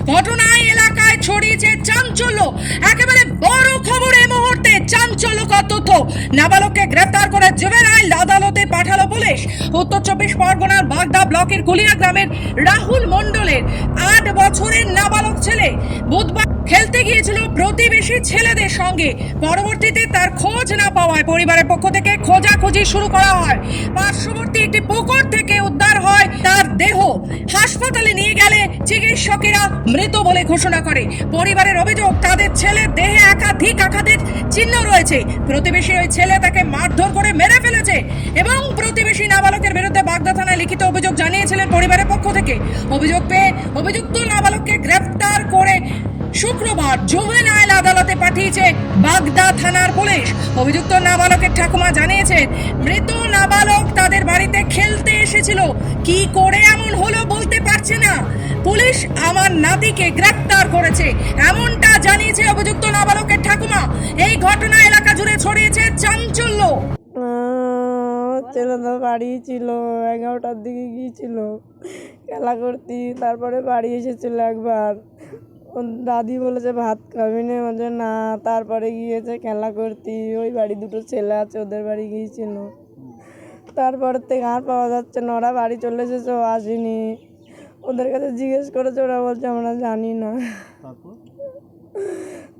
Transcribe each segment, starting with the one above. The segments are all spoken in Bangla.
ঘটনায় এলাকায় ছড়িয়েছে চাঞ্চল্য। একেবারে বড় খবর এই মুহূর্তে, চাঞ্চল্যকর তথ্য। নাবালককে গ্রেফতার করে জুভেনাইল আদালতে পাঠালো পুলিশ। উত্তর 24 পরগনার বাগদা ব্লকের কুলিয়া গ্রামের রাহুল মণ্ডলের 8 বছরের নাবালক ছেলে বুধবার খেলতে গিয়েছিল প্রতিবেশী ছেলেদের সঙ্গে। পরবর্তীতে তার খোঁজ না পাওয়ায় পরিবারের পক্ষ থেকে খোঁজাখুঁজি শুরু করা হয়। পার্শ্ববর্তী একটি পুকুর থেকে উদ্ধার হয় তার দেহ। হাসপাতালে নিয়ে গেলে চিকিৎসকেরা মৃত বলে ঘোষণা করে। পরিবারের অভিযোগ, তাদের ছেলের দেহে একাধিক আঘাতের চিহ্ন রয়েছে। প্রতিবেশী ওই ছেলে তাকে মারধর করে মেরে ফেলেছে এবং প্রতিবেশী নাবালকের বিরুদ্ধে বাগদা থানায় লিখিত অভিযোগ জানিয়েছিলেন পরিবারের পক্ষ থেকে। অভিযোগ পেয়ে অভিযুক্ত নাবালককে গ্রেফতার করে শুক্রবার জুভেনাইল আদালতে পাঠিয়েছে বাগদা থানার পুলিশ। অভিযুক্ত নাবালকের ঠাকুমা জানিয়েছেন, মৃত নাবালক তাদের বাড়িতে খেলতে এসেছিল। কি করে এমন হলো বলতে পারছে না। পুলিশ আমার নাতিকে গ্রেফতার করেছে, এমনটা জানিয়েছে অভিযুক্ত নাবালকের ঠাকুমা। এই ঘটনা এলাকা জুড়ে ছড়িয়েছে চাঞ্চল্য। ছেলে তো বাড়ি ছিল, 11টার দিকে গিয়েছিল খেলা করতে, তারপরে বাড়ি এসেছিল একবার। দাদি বলেছে ভাত খাবি না, বলছে না, তারপরে গিয়েছে খেলা করতে। ওই বাড়ি দুটো ছেলে আছে, ওদের বাড়ি গিয়েছিল। তারপরের থেকে আর পাওয়া যাচ্ছে না। ওরা বাড়ি চলে এসেছে, ও আসেনি। ওদের কাছে জিজ্ঞেস করেছে, ওরা বলছে আমরা জানি না।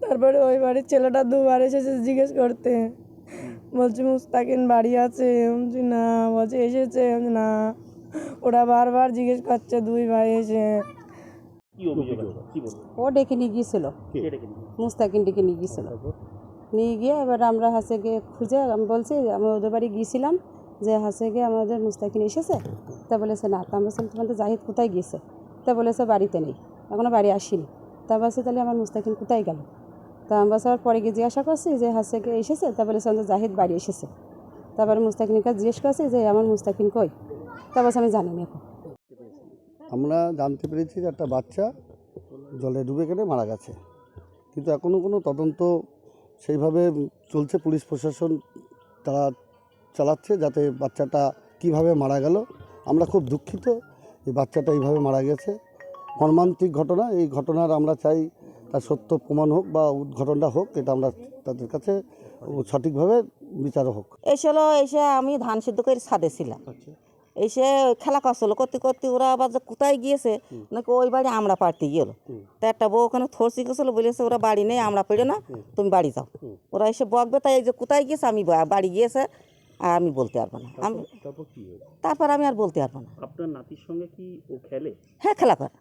তারপরে ওই বাড়ির ছেলেটা দুবার এসেছে জিজ্ঞেস করতে, বলছি মুস্তাকিন বাড়ি আছে, বলছি না, বলছে এসেছে, না। ওরা বারবার জিজ্ঞেস করছে, দুই ভাই এসে। ও ডেকে নিয়ে গিয়েছিল, মুস্তাকিন ডেকে নিয়ে গিয়েছিল। নিয়ে গিয়ে এবার আমরা হাসে গিয়ে খুঁজে, আমি বলছি আমি ওদের বাড়ি গিয়েছিলাম, যে হাসে গিয়ে আমাদের মুস্তাকিন এসেছে। তা বলেছে না। তা আমরা বলছি তোমাদের জাহিদ কোথায় গিয়েছে? তা বলেছে বাড়িতে নেই, এখনও বাড়ি আসিনি। তা বলছে তাহলে আমার মুস্তাকিন কোথায় গেল? তা আমরা আবার পরে গিয়ে জিজ্ঞাসা করছি যে হাসে গিয়ে এসেছে। তা বলেছে আমাদের জাহিদ বাড়ি এসেছে। তারপরে মুস্তাকিনকে জিজ্ঞেস করছি যে আমার মুস্তাকিন কই? তা বলছে আমি জানি না। এখন আমরা জানতে পেরেছি যে একটা বাচ্চা জলে ডুবে গেলে মারা গেছে, কিন্তু এখনও কোনো তদন্ত সেইভাবে চলছে। পুলিশ প্রশাসন তারা চালাচ্ছে যাতে বাচ্চাটা কিভাবে মারা গেল। আমরা খুব দুঃখিত এই বাচ্চাটা এইভাবে মারা গেছে। মর্মান্তিক ঘটনা। এই ঘটনার আমরা চাই তার সত্য প্রমাণ হোক বা উদ্ঘটনটা হোক, এটা আমরা তাদের কাছে সঠিকভাবে বিচার হোক। এসে আমি ধান সিদ্ধ করে ছাদে ছিলাম। এসে খেলা করছিল, করতে করতে ওরা আবার যে কোথায় গিয়েছে নাকি ওই বাড়ি আমরা পাড়তে গেলো। তা একটা বউ ওখানে থরসি গেছিলো, বলেছে ওরা বাড়ি নেই, আমরা পেড়ে না, তুমি বাড়ি যাও। ওরা এসে বকবে, তাই এই যে কোথায় গিয়েছে, আমি বাড়ি গিয়েছে আর আমি বলতে পারবো না। তারপর আমি আর বলতে পারবো না। আপনার নাতির সঙ্গে কি ও খেলে? হ্যাঁ, খেলা করে।